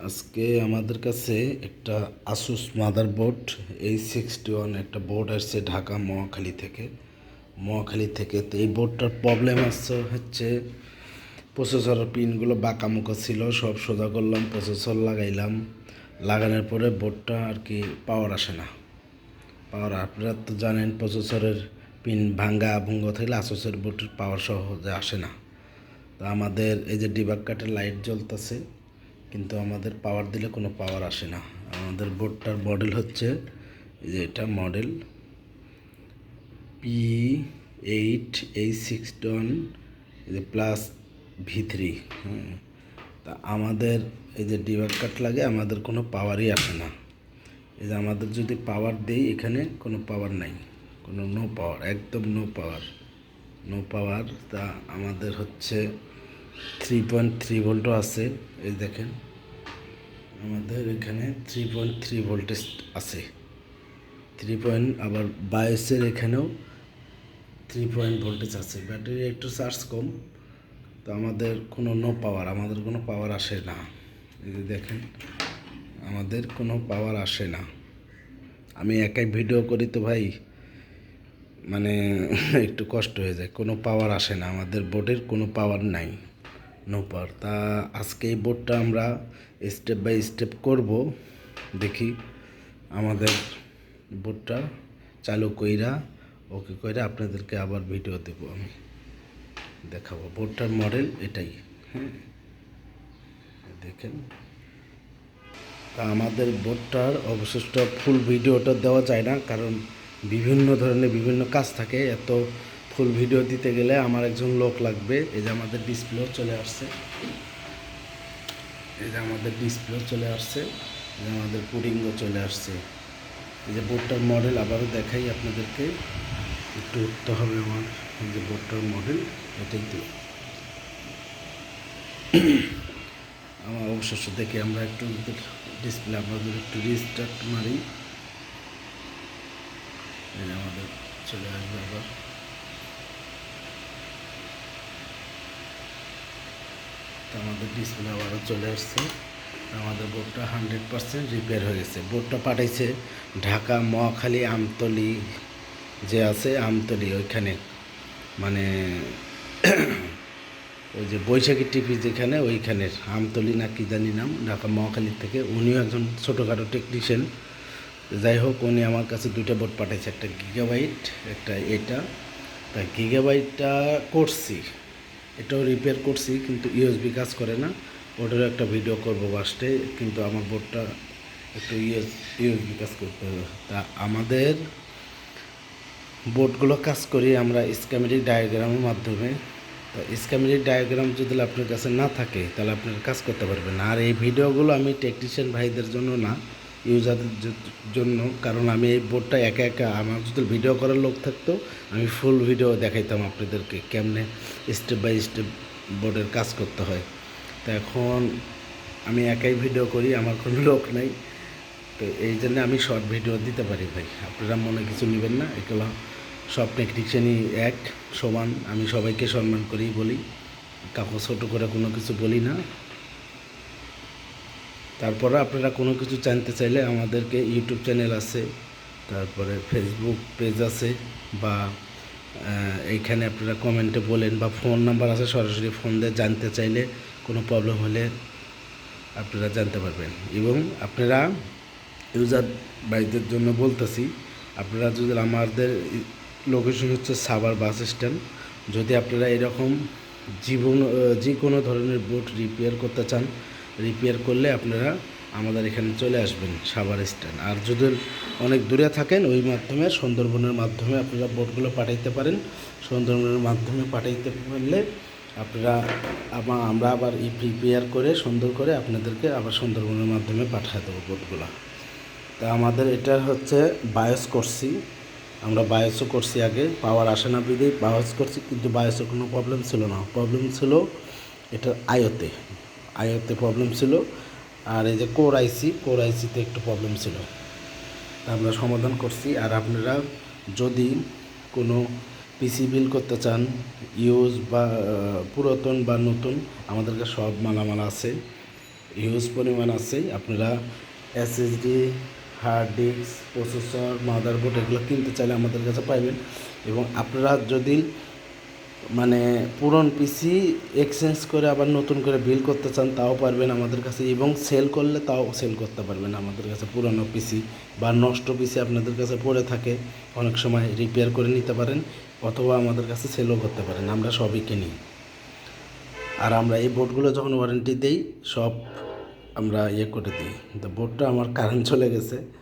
আজকে আমাদের কাছে একটা আসুস মাদারবোর্ড A61 একটা বোর্ড আসছে ঢাকা মহাখালী থেকে তো এই বোর্ডটার প্রবলেম হচ্ছে প্রসেসরের পিনগুলো বাঁকামুখো ছিল, সব সোজা করলাম, প্রসেসর লাগানোর পরে বোর্ডটা আর কি পাওয়ার আসে না। আপনারা তো জানেন প্রসেসরের পিন ভাঙ্গা ভুঙ্গ থাকলে আসুসের বোর্ডের পাওয়ার সহজে আসে না। তো আমাদের এই যে ডিবাগ কাটের লাইট জ্বলতেছে, কিন্তু আমাদের পাওয়ার দিলে কোনো পাওয়ার আসে না। আমাদের বোর্ডটার মডেল হচ্ছে এই যে এটা মডেল P8A61 এই যে প্লাস V3। তা আমাদের এই যে ডিবাগ কাট লাগে, আমাদের কোনো পাওয়ারই আসে না। এই যে আমাদের যদি পাওয়ার দেই, এখানে কোনো পাওয়ার নাই, কোনো নো পাওয়ার, একদম নো পাওয়ার। তা আমাদের হচ্ছে 3.3 ভোল্টও আছে। এই দেখেন আমাদের এখানে 3.3 ভোল্টেজ আছে, আবার বায়োসের এখানেও 3 ভোল্টেজ আছে। ব্যাটারি একটু চার্জ কম, তো আমাদের কোনো আমাদের কোনো পাওয়ার আসে না। এই যে দেখেন আমাদের কোনো পাওয়ার আসে না। আমি একাই ভিডিও করি তো ভাই, মানে একটু কষ্ট হয়ে যায়, কোনো পাওয়ার আসে না, আমাদের বোর্ডের কোনো পাওয়ার নাই, নো পাওয়ার। তা আজকে এই বোর্ডটা আমরা স্টেপ বাই স্টেপ করব, দেখি আমাদের বোর্ডটা চালু কইরা ওকে কইরা আপনাদেরকে আবার ভিডিও দেবো, আমি দেখাবো। বোর্ডটার মডেল এটাই, হ্যাঁ দেখেন। তা আমাদের বোর্ডটার অবশিষ্ট ফুল ভিডিওটা দেওয়া যায় না, কারণ বিভিন্ন ধরনের বিভিন্ন কাজ থাকে, এত ফুল ভিডিও দিতে গেলে আমার একজন লোক লাগবে। এই যে আমাদের ডিসপ্লেও চলে আসছে, এই যে আমাদের পুডিংও চলে আসছে। এই যে বোর্ডটার মডেল আবারও দেখাই আপনাদেরকে, একটু উঠতে হবে আমার। এই যে বোর্ডটার মডেল এটাই তো আমার অবশ্য দেখি আমরা একটু ডিসপ্লে আপনাদের একটু রিস্টার্ট মারি, আমাদের চলে আসবে আবার। তো আমাদের ডিসপ্লে আবারও চলে আসছে। আমাদের বোর্ডটা 100% রিপেয়ার হয়ে গেছে। বোর্ডটা পাঠাইছে ঢাকা মহাখালী আমতলি যে আছে, আমতলি ওইখানে, মানে ওই যে বৈশাখী টিভি যেখানে, ওইখানের আমতলি না কি জানি নাম, ঢাকা মহাখালীর থেকে। উনিও একজন ছোটোখাটো টেকনিশিয়ান। যাই হোক, উনি আমার কাছে দুইটা বোর্ড পাঠাইছে, একটা গিগাবাইট, একটা এটা। তা গিগাবাইটটা করছি, এটাও রিপেয়ার করছি, কিন্তু ইউএসবি কাজ করে না। ওটারও একটা ভিডিও করবো ফার্স্টে, কিন্তু আমার বোর্ডটা একটু ইউএসবি কাজ করতে হবে। তা আমাদের বোর্ডগুলো কাজ করি আমরা স্কিমেটিক ডায়াগ্রামের মাধ্যমে। তা স্কিমেটিক ডায়াগ্রাম যদি আপনার কাছে না থাকে, তাহলে আপনারা কাজ করতে পারবেন না। আর এই ভিডিওগুলো আমি টেকনিশিয়ান ভাইদের জন্য না, ইউজারদের জন্য। কারণ আমি এই বোর্ডটা একা একা, আমার যদি ভিডিও করার লোক থাকতো, আমি ফুল ভিডিও দেখাইতাম আপনাদেরকে কেমনে স্টেপ বাই স্টেপ বোর্ডের কাজ করতে হয়। তো এখন আমি একাই ভিডিও করি, আমার কোনো লোক নেই, তো এই জন্য আমি শর্ট ভিডিও দিতে পারি ভাই। আপনারা মনে কিছু নেবেন না, এগুলো সব টেকনিশিয়ানই এক সমান। আমি সবাইকে সম্মান করেই বলি, কাউকে ছোটো করে কোনো কিছু বলি না। তারপরে আপনারা কোনো কিছু জানতে চাইলে আমাদেরকে ইউটিউব চ্যানেল আছে, তারপরে ফেসবুক পেজ আছে, বা এইখানে আপনারা কমেন্টে বলেন, বা ফোন নাম্বার আছে, সরাসরি ফোন দিয়ে জানতে চাইলে কোনো প্রবলেম হলে আপনারা জানতে পারবেন। এবং আপনারা ইউজার ভাইদের জন্য বলতেছি, আপনারা যদি আমাদের লোকেশন হচ্ছে সাভার বাস স্ট্যান্ড, যদি আপনারা এরকম যে কোনো ধরনের বোট রিপেয়ার করতে চান, রিপেয়ার করলে আপনারা আমাদের এখানে চলে আসবেন সাভার স্ট্যান্ড। আর যদি অনেক দূরে থাকেন, ওই মাধ্যমে সুন্দরবনের মাধ্যমে আপনারা বোটগুলো পাঠাইতে পারেন। সুন্দরবনের মাধ্যমে পাঠাইতে পারলে আপনারা আমরা আবার রিপেয়ার করে সুন্দর করে আপনাদেরকে আবার সুন্দরবনের মাধ্যমে পাঠিয়ে দেবো বোটগুলো। তা আমাদের এটা হচ্ছে বায়োস করছি, আমরা বায়োসও করছি আগে, পাওয়ার আসে না বিধেই বায়োস করছি, কিন্তু বায়োসের কোনো প্রবলেম ছিল না। প্রবলেম ছিল এটার আইওতে প্রবলেম ছিল। আর এই যে কোর আইসিতে একটু প্রবলেম ছিল, তা আমরা সমাধান করছি। আর আপনারা যদি কোনো পিসি বিল করতে চান, ইউজ বা পুরাতন বা নতুন, আমাদের কাছে সব মালামাল আছে। হিউজ পরিমাণ আছে। আপনারা SSD, hard disk, processor, motherboard এগুলো কিনতে চাইলে আমাদের কাছে পাইবেন। এবং আপনারা যদি মানে পুরনো পিসি এক্সচেঞ্জ করে আবার নতুন করে বিল করতে চান তাও পারবেন আমাদের কাছে, এবং সেল করলে তাও সেল করতে পারবেন আমাদের কাছে। পুরনো পিসি বা নষ্ট পিসি আপনাদের কাছে পড়ে থাকে, অনেক সময় রিপেয়ার করে নিতে পারেন, অথবা আমাদের কাছে সেলও করতে পারেন, আমরা সবই কিনি। আর আমরা এই বোর্ডগুলো যখন ওয়ারেন্টি দিই সব আমরা করে দিই। তো বোর্ডটা আমার কারেন্ট চলে গেছে।